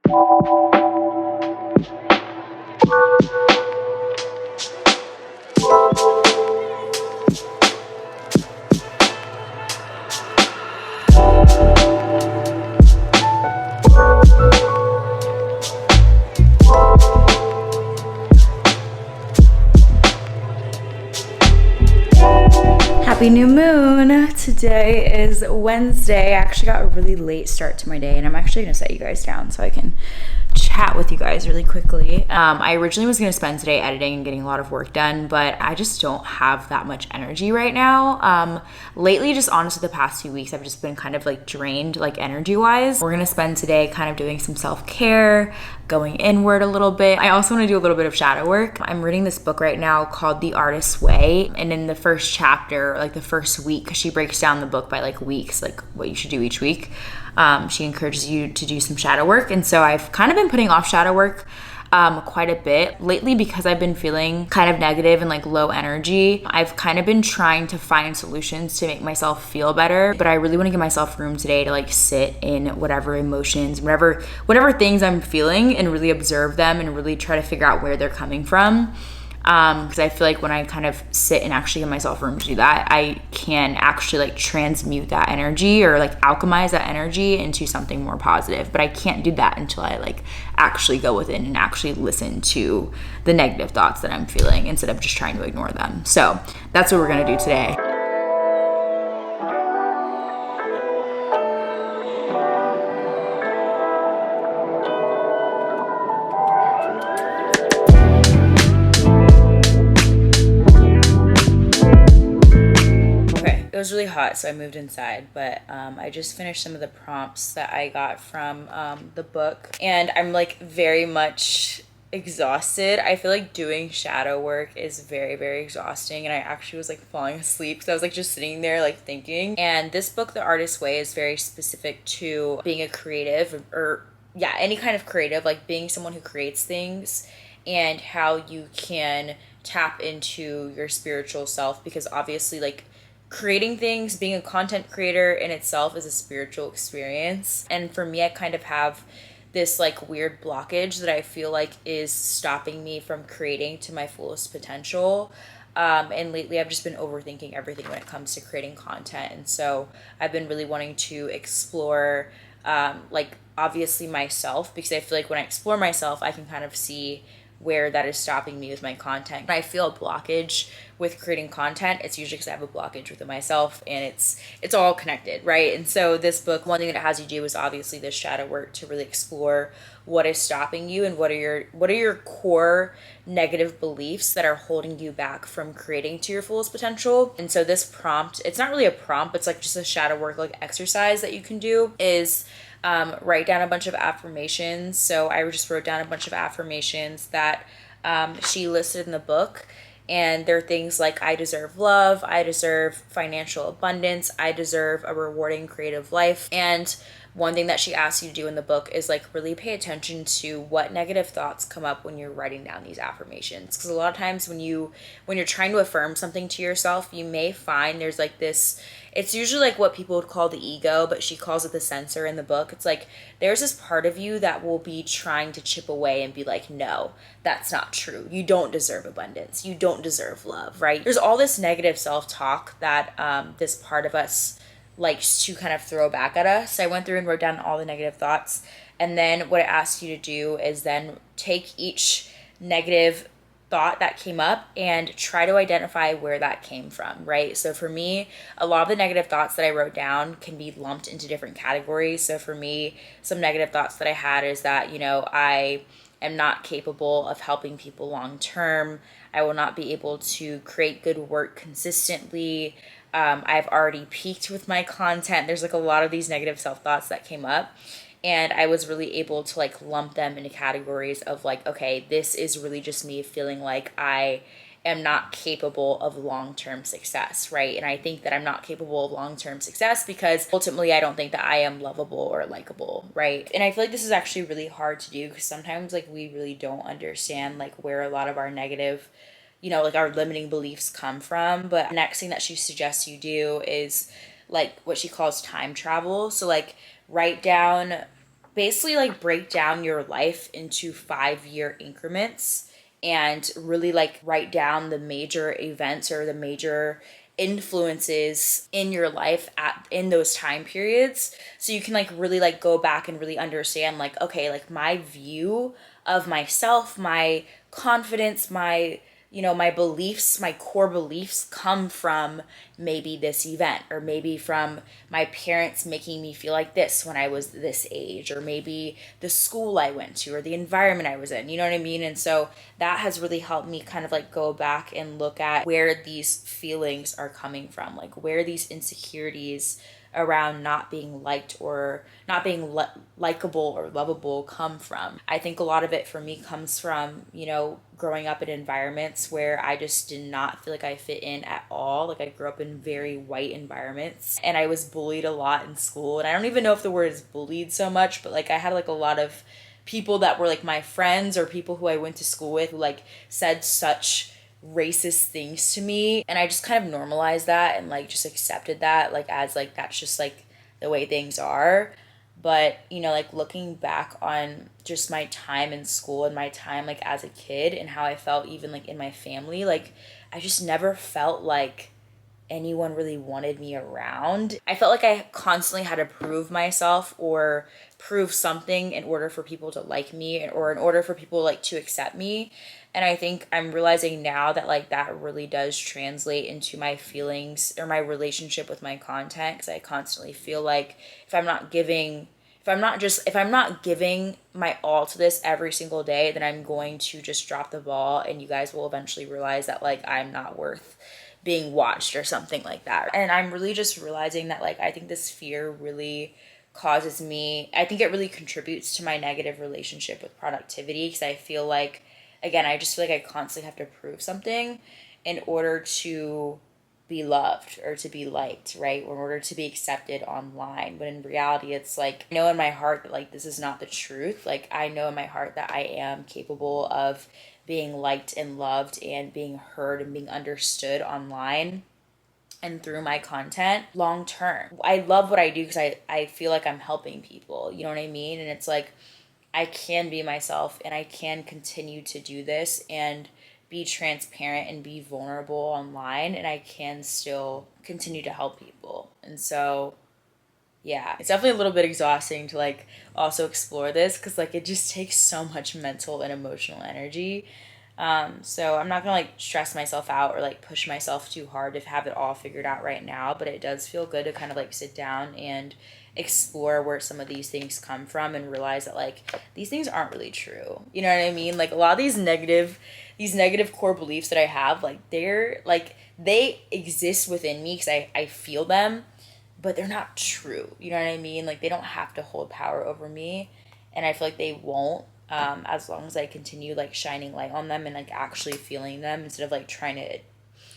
Happy new moon. Today is Wednesday. I actually got a really late start to my day, and I'm actually going to set you guys down so I can chat with you guys really quickly. I originally was going to spend today editing and getting a lot of work done, but I just don't have that much energy right now. Lately, just honestly, the past 2 weeks, I've just been kind of like drained, like energy wise. We're going to spend today kind of doing some self-care, going inward a little bit. I also want to do a little bit of shadow work. I'm reading this book right now called The Artist's Way. And in the first chapter, like the first week, because she breaks down the book by like weeks, like what you should do each week. She encourages you to do some shadow work. And so I've kind of been putting off shadow work quite a bit lately because I've been feeling kind of negative and like low energy. I've kind of been trying to find solutions to make myself feel better, but I really want to give myself room today to like sit in whatever emotions, whatever things I'm feeling and really observe them and really try to figure out where they're coming from. Because I feel like when I kind of sit and actually give myself room to do that, I can actually like transmute that energy or like alchemize that energy into something more positive. But I can't do that until I like actually go within and actually listen to the negative thoughts that I'm feeling instead of just trying to ignore them. So that's what we're going to do today. It was really hot, so I moved inside, but I just finished some of the prompts that I got from the book, and I'm like very much exhausted. I feel like doing shadow work is very, very exhausting, and I actually was like falling asleep because I was like just sitting there like thinking. And this book, The Artist's Way, is very specific to being a creative or yeah, any kind of creative, like being someone who creates things and how you can tap into your spiritual self, because obviously like creating things, being a content creator in itself is a spiritual experience. And for me, I kind of have this like weird blockage that I feel like is stopping me from creating to my fullest potential. And lately I've just been overthinking everything when it comes to creating content. And so I've been really wanting to explore like obviously myself, because I feel like when I explore myself, I can kind of see where that is stopping me with my content. When I feel a blockage with creating content, it's usually because I have a blockage within myself, and it's all connected, right? And so this book, one thing that it has you do is obviously this shadow work to really explore what is stopping you and what are your core negative beliefs that are holding you back from creating to your fullest potential. And so this prompt, it's not really a prompt, it's like just a shadow work like exercise that you can do is write down a bunch of affirmations. So I just wrote down a bunch of affirmations that she listed in the book. And they're things like, I deserve love, I deserve financial abundance, I deserve a rewarding creative life. And one thing that she asks you to do in the book is like really pay attention to what negative thoughts come up when you're writing down these affirmations. Because a lot of times when you're trying to affirm something to yourself, you may find there's like this, it's usually like what people would call the ego, but she calls it the censor in the book. It's like there's this part of you that will be trying to chip away and be like, no, that's not true. You don't deserve abundance. You don't deserve love, right? There's all this negative self-talk that this part of us likes to kind of throw back at us. So I went through and wrote down all the negative thoughts. And then what it asks you to do is then take each negative thought that came up and try to identify where that came from, right? So for me, a lot of the negative thoughts that I wrote down can be lumped into different categories. So for me, some negative thoughts that I had is that, I am not capable of helping people long term. I will not be able to create good work consistently. I've already peaked with my content. There's like a lot of these negative self-thoughts that came up. And I was really able to like lump them into categories of like, okay, this is really just me feeling like I am not capable of long-term success, right? And I think that I'm not capable of long-term success because ultimately I don't think that I am lovable or likable, right? And I feel like this is actually really hard to do because sometimes like we really don't understand like where a lot of our negative, like our limiting beliefs come from. But the next thing that she suggests you do is like what she calls time travel. So like write down basically like break down your life into 5-year increments and really like write down the major events or the major influences in your life in those time periods, so you can like really like go back and really understand like, okay, like my view of myself, my confidence, my, you know, my beliefs, my core beliefs come from maybe this event, or maybe from my parents making me feel like this when I was this age, or maybe the school I went to or the environment I was in, you know what I mean? And so that has really helped me kind of like go back and look at where these feelings are coming from, like where these insecurities around not being liked or not being likable or lovable come from. I think a lot of it for me comes from, you know, growing up in environments where I just did not feel like I fit in at all. Like I grew up in very white environments and I was bullied a lot in school. And I don't even know if the word is bullied so much, but like I had like a lot of people that were like my friends or people who I went to school with who like said such racist things to me, and I just kind of normalized that and like just accepted that like as like that's just like the way things are. But you know, like looking back on just my time in school and my time like as a kid and how I felt even like in my family, like I just never felt like anyone really wanted me around. I felt like I constantly had to prove myself or prove something in order for people to like me or in order for people like to accept me. And I think I'm realizing now that like that really does translate into my feelings or my relationship with my content, because I constantly feel like if I'm not giving my all to this every single day, then I'm going to just drop the ball and you guys will eventually realize that like I'm not worth being watched or something like that. And I'm really just realizing that like I think this fear really causes me, I think it really contributes to my negative relationship with productivity, because I feel like, again, I just feel like I constantly have to prove something in order to be loved or to be liked, right? Or in order to be accepted online. But in reality, it's like, I know in my heart that like this is not the truth. Like I know in my heart that I am capable of being liked and loved and being heard and being understood online and through my content long term. I love what I do because I feel like I'm helping people, you know what I mean? And it's like I can be myself and I can continue to do this and be transparent and be vulnerable online, and I can still continue to help people. And so yeah, it's definitely a little bit exhausting to like also explore this, because like it just takes so much mental and emotional energy. So I'm not gonna like stress myself out or like push myself too hard to have it all figured out right now, but it does feel good to kind of like sit down and explore where some of these things come from and realize that like these things aren't really true. You know what I mean? Like a lot of these negative core beliefs that I have, like they're like they exist within me because I feel them, but they're not true. You know what I mean? Like they don't have to hold power over me, and I feel like they won't, as long as I continue like shining light on them and like actually feeling them instead of like trying to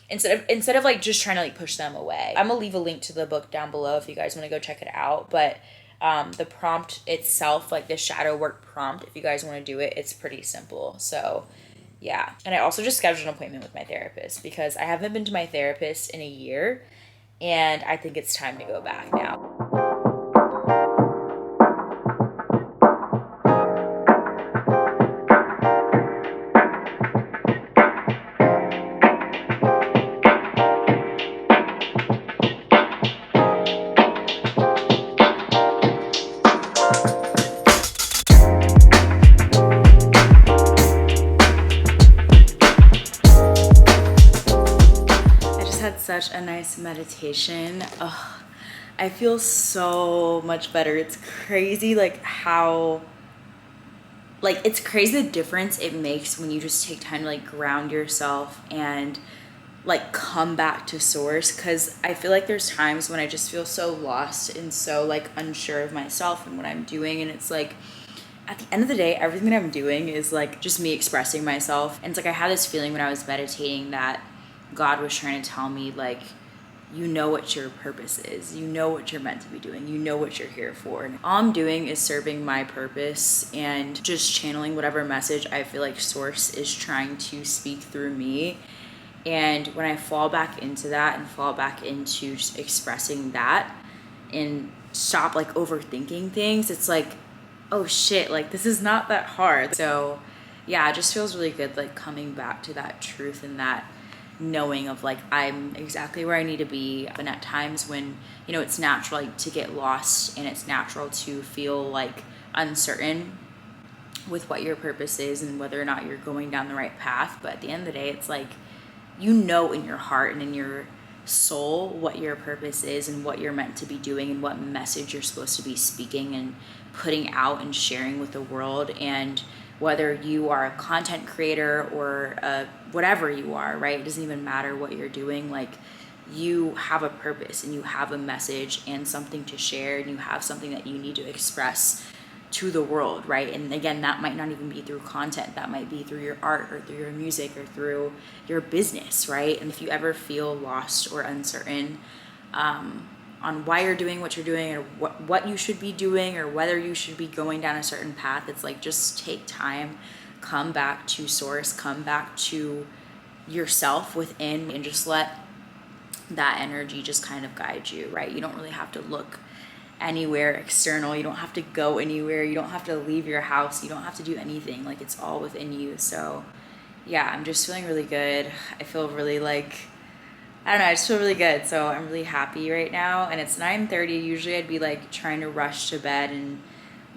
instead of like just trying to like push them away. I'm gonna leave a link to the book down below if you guys want to go check it out. But the prompt itself, like the shadow work prompt, if you guys want to do it, it's pretty simple. So yeah. And I also just scheduled an appointment with my therapist because I haven't been to my therapist in a year, and I think it's time to go back now. I just had such a nice meditation. Oh, I feel so much better. It's crazy like how like it's crazy the difference it makes when you just take time to like ground yourself and like come back to source, because I feel like there's times when I just feel so lost and so like unsure of myself and what I'm doing, and it's like at the end of the day everything that I'm doing is like just me expressing myself. And it's like I had this feeling when I was meditating that God was trying to tell me like, you know what your purpose is, you know what you're meant to be doing, you know what you're here for. And all I'm doing is serving my purpose and just channeling whatever message I feel like source is trying to speak through me. And when I fall back into that and fall back into just expressing that and stop like overthinking things, it's like oh shit, like this is not that hard. So yeah, it just feels really good, like coming back to that truth and that knowing of like I'm exactly where I need to be. And at times when, you know, it's natural like to get lost and it's natural to feel like uncertain with what your purpose is and whether or not you're going down the right path. But at the end of the day, it's like, you know, in your heart and in your soul what your purpose is and what you're meant to be doing and what message you're supposed to be speaking and putting out and sharing with the world. And whether you are a content creator or whatever you are, right? It doesn't even matter what you're doing. Like, you have a purpose and you have a message and something to share, and you have something that you need to express to the world, right? And again, that might not even be through content. That might be through your art or through your music or through your business, right? And if you ever feel lost or uncertain on why you're doing what you're doing or what you should be doing or whether you should be going down a certain path, it's like, just take time, come back to source, come back to yourself within, and just let that energy just kind of guide you, right? You don't really have to look anywhere external. You don't have to go anywhere. You don't have to leave your house. You don't have to do anything. Like, it's all within you. So yeah, I'm just feeling really good. I feel really like, I don't know, I just feel really good. So I'm really happy right now. And it's 9:30. Usually I'd be like trying to rush to bed and,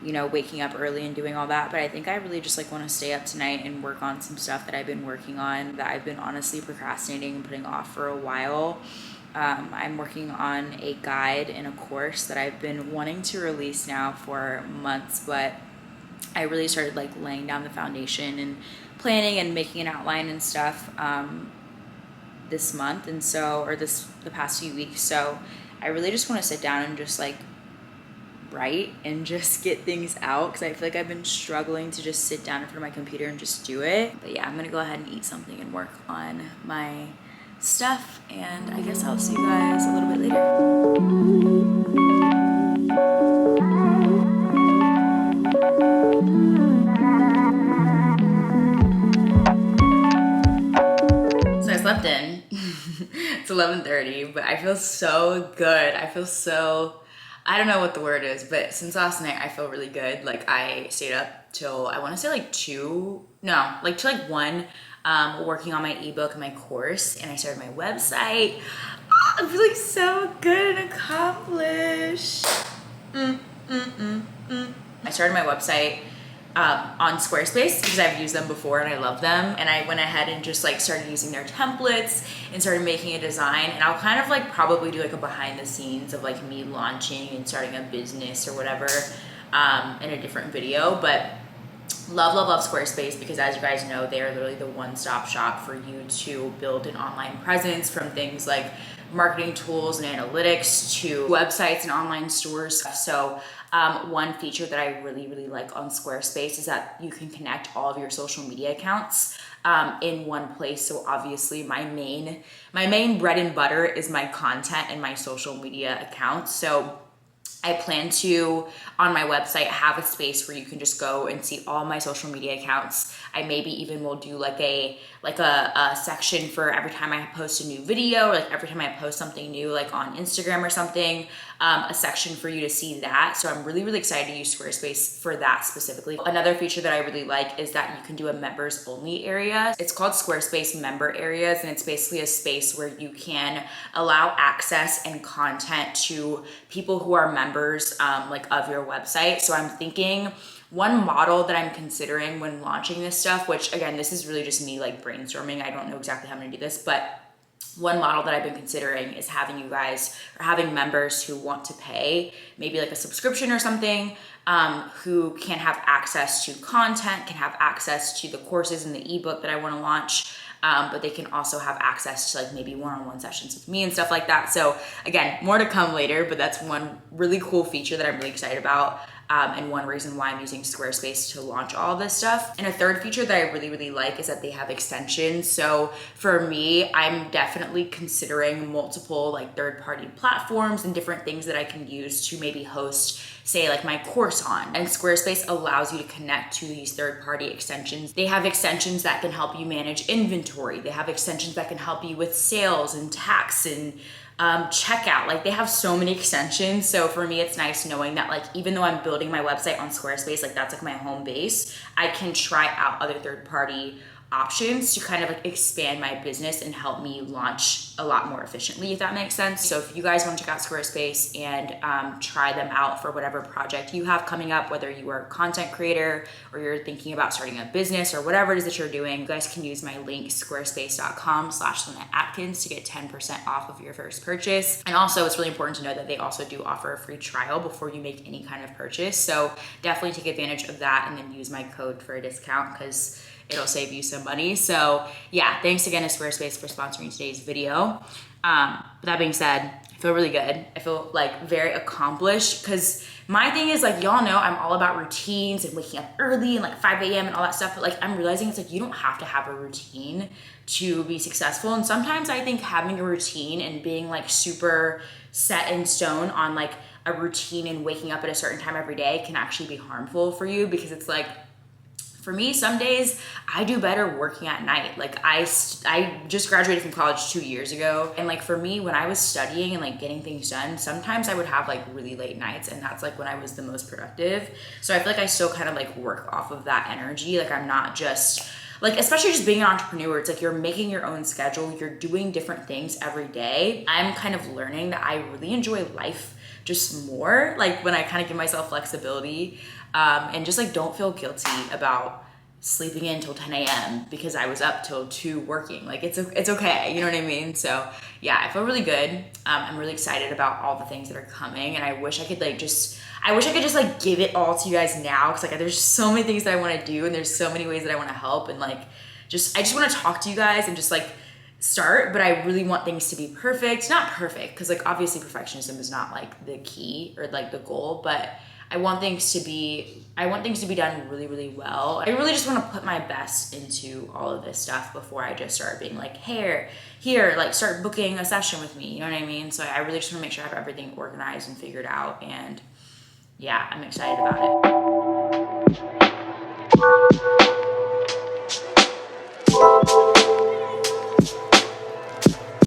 you know, waking up early and doing all that. But I think I really just like want to stay up tonight and work on some stuff that I've been working on that I've been honestly procrastinating and putting off for a while. I'm working on a guide and a course that I've been wanting to release now for months, but I really started like laying down the foundation and planning and making an outline and stuff this month, and so, or the past few weeks. So I really just want to sit down and just like write and just get things out, because I feel like I've been struggling to just sit down in front of my computer and just do it. But yeah, I'm gonna go ahead and eat something and work on my stuff, and I guess I'll see you guys a little bit later. So I slept in. It's 11:30, but I feel so good. I don't know what the word is, but since last night I feel really good. Like, I stayed up till, I want to say like till like 1, working on my ebook and my course, and I started my website. Oh, I'm feeling so good and accomplished. I started my website on Squarespace because I've used them before and I love them, and I went ahead and just like started using their templates and started making a design. And I'll kind of like probably do like a behind the scenes of like me launching and starting a business or whatever in a different video. But love Squarespace, because as you guys know, they are literally the one-stop shop for you to build an online presence, from things like marketing tools and analytics to websites and online stores. So one feature that I really like on Squarespace is that you can connect all of your social media accounts in one place. So obviously my main bread and butter is my content and my social media accounts. So I plan to, on my website, have a space where you can just go and see all my social media accounts. I maybe even will do like a section for every time I post a new video, or like every time I post something new, like on Instagram or something, a section for you to see that. So I'm really excited to use Squarespace for that specifically. Another feature that I really like is that you can do a members only area. It's called Squarespace member areas, and it's basically a space where you can allow access and content to people who are members like of your website. So I'm thinking one model that I'm considering when launching this stuff, which again, this is really just me like brainstorming. I don't know exactly how I'm gonna do this, but one model that I've been considering is having you guys, or having members who want to pay maybe like a subscription or something, who can have access to content, can have access to the courses and the ebook that I want to launch. But they can also have access to like maybe one-on-one sessions with me and stuff like that. So again, more to come later, but that's one really cool feature that I'm really excited about. And one reason why I'm using Squarespace to launch all this stuff. And a third feature that I really like is that they have extensions. So for me, I'm definitely considering multiple like third-party platforms and different things that I can use to maybe host, say like my course on. And Squarespace allows you to connect to these third-party extensions. They have extensions that can help you manage inventory. They have extensions that can help you with sales and tax and check out. Like they have so many extensions. So for me, it's nice knowing that like, even though I'm building my website on Squarespace, like that's like my home base, I can try out other third-party options to kind of like expand my business and help me launch a lot more efficiently, if that makes sense. So if you guys want to check out Squarespace and try them out for whatever project you have coming up, whether you are a content creator or you're thinking about starting a business or whatever it is that you're doing, you guys can use my link squarespace.com/LynetteAtkins to get 10% off of your first purchase. And also it's really important to know that they also do offer a free trial before you make any kind of purchase. So definitely take advantage of that and then use my code for a discount because it'll save you some money. So yeah, thanks again to Squarespace for sponsoring today's video. That being said, I feel really good. I feel like very accomplished because my thing is like, y'all know I'm all about routines and waking up early and like 5 a.m. and all that stuff. But like, I'm realizing it's like, you don't have to have a routine to be successful. And sometimes I think having a routine and being like super set in stone on like a routine and waking up at a certain time every day can actually be harmful for you, because it's like, for me, some days I do better working at night. Like I just graduated from college 2 years ago. And like for me, when I was studying and like getting things done, sometimes I would have like really late nights, and that's like when I was the most productive. So I feel like I still kind of like work off of that energy. Like I'm not just like, especially just being an entrepreneur, it's like you're making your own schedule. You're doing different things every day. I'm kind of learning that I really enjoy life just more, like when I kind of give myself flexibility. And just like don't feel guilty about sleeping in till 10 a.m. because I was up till 2 working. Like it's okay, you know what I mean? So yeah, I feel really good. I'm really excited about all the things that are coming, and I wish I could just like give it all to you guys now, because like there's so many things that I want to do, and there's so many ways that I want to help, and like I just want to talk to you guys and just like start. But I really want things to be perfect. Not perfect, because like obviously perfectionism is not like the key or like the goal, but I want things to be done really, really well. I really just want to put my best into all of this stuff before I just start being like, here, like start booking a session with me. You know what I mean? So I really just want to make sure I have everything organized and figured out. And yeah, I'm excited about it.